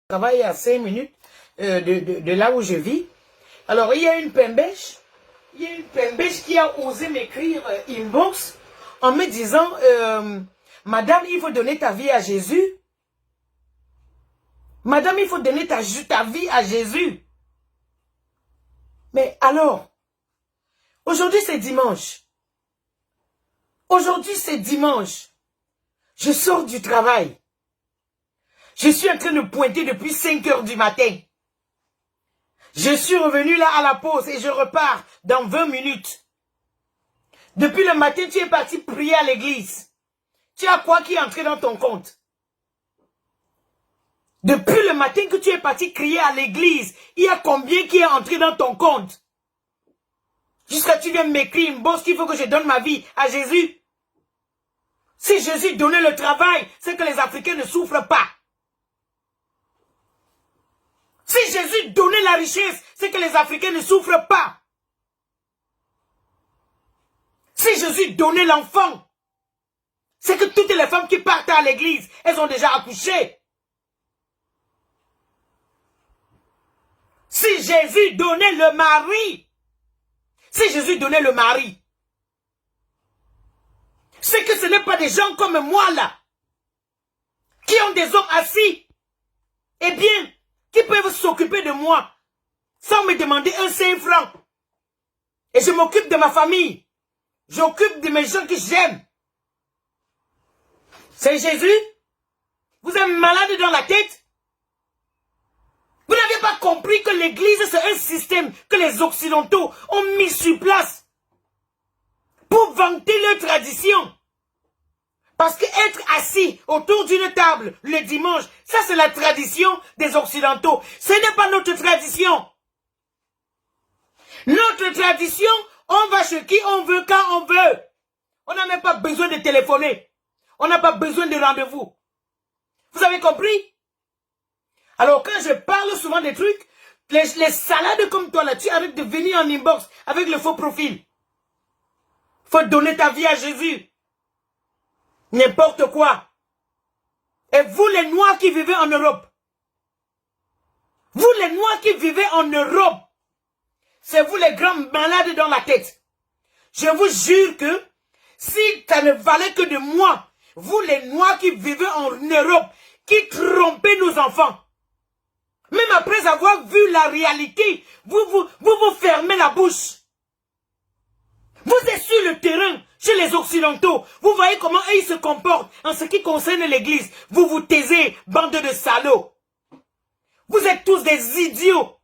travaille à 5 minutes de là où je vis. Alors, il y a une pembèche. Il y a une pembèche qui a osé m'écrire inbox en me disant Madame, il faut donner ta vie à Jésus. Madame, il faut donner ta vie à Jésus. Mais alors, aujourd'hui c'est dimanche. Aujourd'hui c'est dimanche. Je sors du travail. Je suis en train de pointer depuis 5 heures du matin. Je suis revenu là à la pause et je repars dans 20 minutes. Depuis le matin, tu es parti prier à l'église. Tu as quoi qui est entré dans ton compte? Depuis le matin que tu es parti crier à l'église, il y a combien qui est entré dans ton compte? Jusqu'à tu viens m'écrire une bosse qu'il faut que je donne ma vie à Jésus. Si Jésus donnait le travail, c'est que les Africains ne souffrent pas. Si Jésus donnait la richesse, c'est que les Africains ne souffrent pas. Si Jésus donnait l'enfant, c'est que toutes les femmes qui partent à l'église, elles ont déjà accouché. Si Jésus donnait le mari, si Jésus donnait le mari, c'est que ce n'est pas des gens comme moi là, qui ont des hommes assis, eh bien, qui peuvent s'occuper de moi, sans me demander un 5 francs. Et je m'occupe de ma famille, j'occupe de mes gens que j'aime. C'est Jésus? Vous êtes malade dans la tête? Vous n'avez pas compris que l'église, c'est un système que les Occidentaux ont mis sur place pour vanter leur tradition. Parce que être assis autour d'une table le dimanche, ça c'est la tradition des Occidentaux. Ce n'est pas notre tradition. Notre tradition, on va chez qui on veut, quand on veut. On n'a même pas besoin de téléphoner. On n'a pas besoin de rendez-vous. Vous avez compris? Alors quand je parle souvent des trucs, les salades comme toi là, tu arrêtes de venir en inbox avec le faux profil. Faut donner ta vie à Jésus. N'importe quoi. Et vous les Noirs qui vivez en Europe, vous les Noirs qui vivez en Europe, c'est vous les grands malades dans la tête. Je vous jure que si ça ne valait que de moi, vous les Noirs qui vivez en Europe, qui trompez nos enfants, même après avoir vu la réalité, vous fermez la bouche. Vous êtes sur le terrain, chez les Occidentaux. Vous voyez comment eux, ils se comportent en ce qui concerne l'église. Vous vous taisez, bande de salauds. Vous êtes tous des idiots.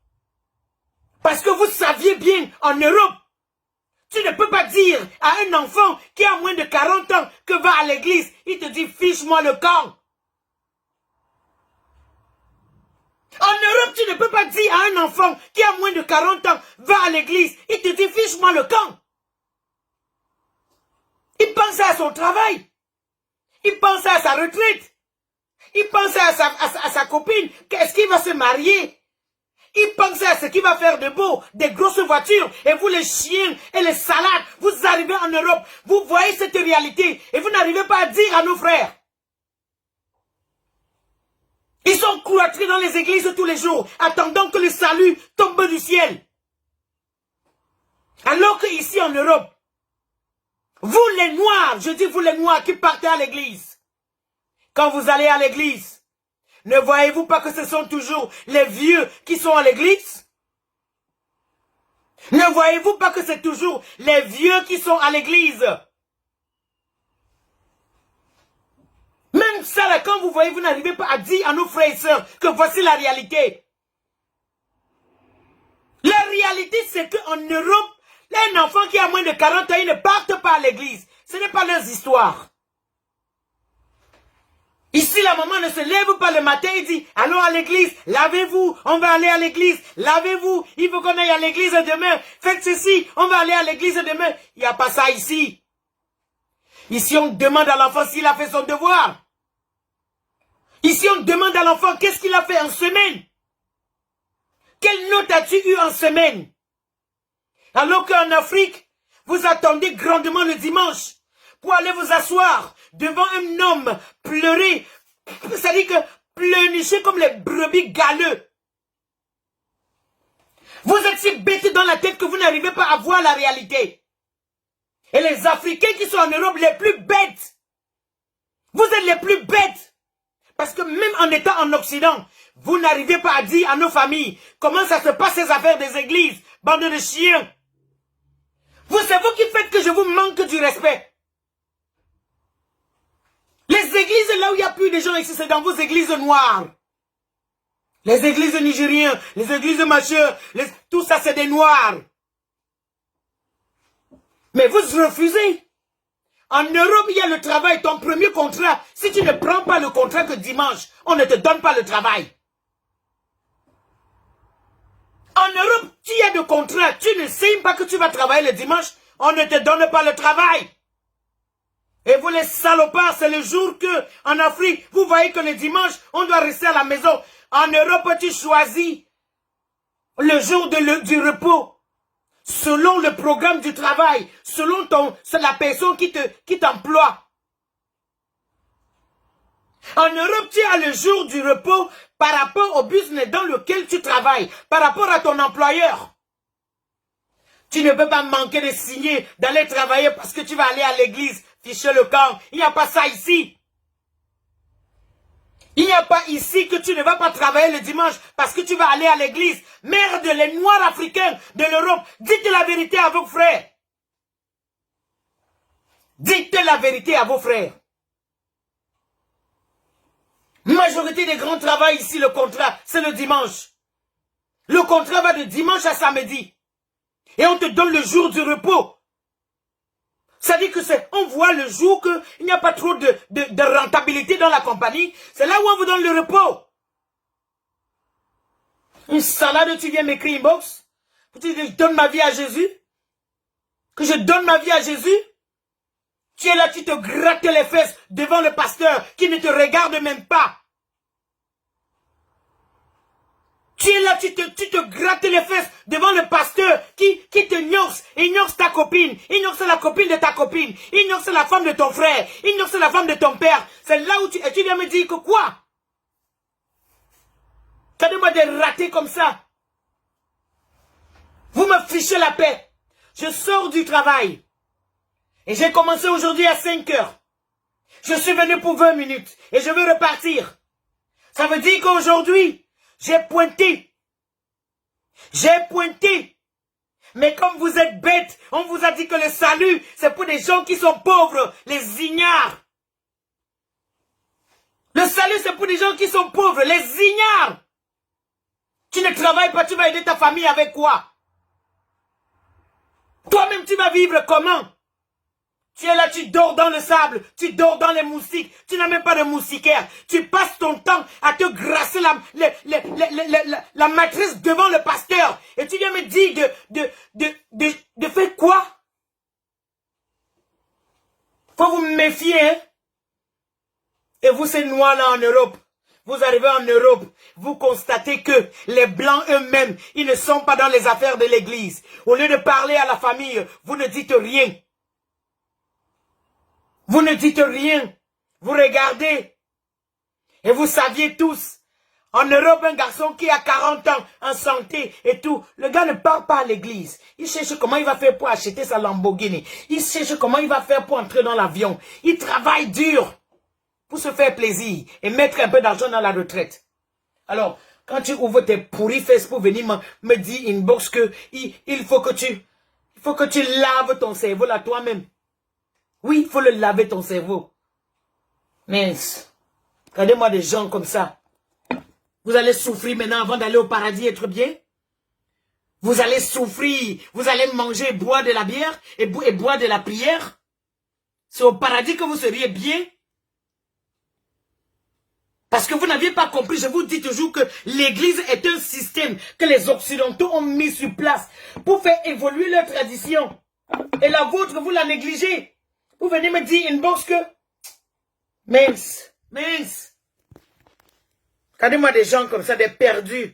Parce que vous saviez bien, en Europe, tu ne peux pas dire à un enfant qui a moins de 40 ans que va à l'église, il te dit, fiche-moi le camp. En Europe, tu ne peux pas dire à un enfant qui a moins de 40 ans, va à l'église, il te dit, fiche-moi le camp. Il pensait à son travail. Il pensait à sa retraite. Il pensait à sa copine. Qu'est-ce qu'il va se marier? Il pensait à ce qu'il va faire de beau, des grosses voitures. Et vous les chiens et les salades, vous arrivez en Europe. Vous voyez cette réalité. Et vous n'arrivez pas à dire à nos frères. Ils sont cloîtrés dans les églises tous les jours, attendant que le salut tombe du ciel. Alors qu'ici en Europe, vous les Noirs, je dis vous les Noirs qui partez à l'église, quand vous allez à l'église, ne voyez-vous pas que ce sont toujours les vieux qui sont à l'église? Ne voyez-vous pas que c'est toujours les vieux qui sont à l'église? Même ça là, quand vous voyez, vous n'arrivez pas à dire à nos frères et sœurs que voici la réalité. La réalité, c'est qu'en Europe, un enfant qui a moins de 40 ans, ils ne partent pas à l'église. Ce n'est pas leurs histoires. Ici, la maman ne se lève pas le matin et dit, allons à l'église, lavez-vous, on va aller à l'église, lavez-vous, il faut qu'on aille à l'église demain, faites ceci, on va aller à l'église demain. Il n'y a pas ça ici. Ici, on demande à l'enfant s'il a fait son devoir. Ici, on demande à l'enfant qu'est-ce qu'il a fait en semaine. Quelle note as-tu eu en semaine? Alors qu'en Afrique, vous attendez grandement le dimanche pour aller vous asseoir devant un homme pleurer. C'est-à-dire que pleurnichez comme les brebis galeux. Vous êtes si bêtes dans la tête que vous n'arrivez pas à voir la réalité. Et les Africains qui sont en Europe les plus bêtes, vous êtes les plus bêtes. Parce que même en étant en Occident, vous n'arrivez pas à dire à nos familles comment ça se passe ces affaires des églises, bande de chiens. C'est vous qui faites que je vous manque du respect. Les églises là où il n'y a plus de gens ici, c'est dans vos églises noires. Les églises nigériennes, les églises machin, tout ça c'est des noirs. Mais vous refusez. En Europe, il y a le travail, ton premier contrat. Si tu ne prends pas le contrat que dimanche, on ne te donne pas le travail. En Europe, tu as de contrat, tu ne sais pas que tu vas travailler le dimanche, on ne te donne pas le travail. Et vous les salopards, c'est le jour que, en Afrique, vous voyez que le dimanche, on doit rester à la maison. En Europe, tu choisis le jour du repos, selon le programme du travail, selon la personne qui t'emploie. En Europe, tu as le jour du repos par rapport au business dans lequel tu travailles, par rapport à ton employeur. Tu ne peux pas manquer de signer, d'aller travailler parce que tu vas aller à l'église, ficher le camp. Il n'y a pas ça ici. Il n'y a pas ici que tu ne vas pas travailler le dimanche parce que tu vas aller à l'église. Merde, les Noirs africains de l'Europe, dites la vérité à vos frères. Dites la vérité à vos frères. Majorité des grands travaux ici, le contrat, c'est le dimanche. Le contrat va de dimanche à samedi. Et on te donne le jour du repos. Ça dit que on voit le jour qu'il n'y a pas trop de rentabilité dans la compagnie. C'est là où on vous donne le repos. Une salade, tu viens m'écrire inbox. Tu dis que je donne ma vie à Jésus. Que je donne ma vie à Jésus. Tu es là, tu te grattes les fesses devant le pasteur qui ne te regarde même pas. Tu es là, tu te grattes les fesses devant le pasteur qui te ignore ta copine, ignore la copine de ta copine, ignore la femme de ton frère, ignore la femme de ton père. C'est là où tu viens me dire que quoi? Regardez-moi des ratés comme ça. Vous me fichez la paix. Je sors du travail. Et j'ai commencé aujourd'hui à 5 heures. Je suis venu pour 20 minutes. Et je veux repartir. Ça veut dire qu'aujourd'hui, j'ai pointé. J'ai pointé. Mais comme vous êtes bêtes, on vous a dit que le salut, c'est pour des gens qui sont pauvres, les ignares. Le salut, c'est pour des gens qui sont pauvres, les ignares. Tu ne travailles pas, tu vas aider ta famille avec quoi? Toi-même, tu vas vivre comment? Tu es là, tu dors dans le sable, tu dors dans les moustiques, tu n'as même pas de moustiquaire. Tu passes ton temps à te grasser la matrice devant le pasteur. Et tu viens me dire de faire quoi? Faut vous méfier, hein? Et vous, ces noirs-là en Europe, vous arrivez en Europe, vous constatez que les Blancs eux-mêmes, ils ne sont pas dans les affaires de l'église. Au lieu de parler à la famille, vous ne dites rien. Vous ne dites rien. Vous regardez. Et vous saviez tous. En Europe, un garçon qui a 40 ans, en santé et tout, le gars ne part pas à l'église. Il cherche comment il va faire pour acheter sa Lamborghini. Il cherche comment il va faire pour entrer dans l'avion. Il travaille dur pour se faire plaisir et mettre un peu d'argent dans la retraite. Alors, quand tu ouvres tes pourris fesses pour venir me dire inbox que il faut que tu laves ton cerveau là toi-même. Oui, il faut le laver ton cerveau. Mais, regardez-moi des gens comme ça. Vous allez souffrir maintenant avant d'aller au paradis être bien. Vous allez souffrir. Vous allez manger et boire de la bière et boire de la prière. C'est au paradis que vous seriez bien. Parce que vous n'aviez pas compris, je vous dis toujours que l'église est un système que les Occidentaux ont mis sur place pour faire évoluer leur tradition. Et la vôtre, vous la négligez. Vous venez me dire inbox que... Mince. Regardez-moi des gens comme ça, des perdus.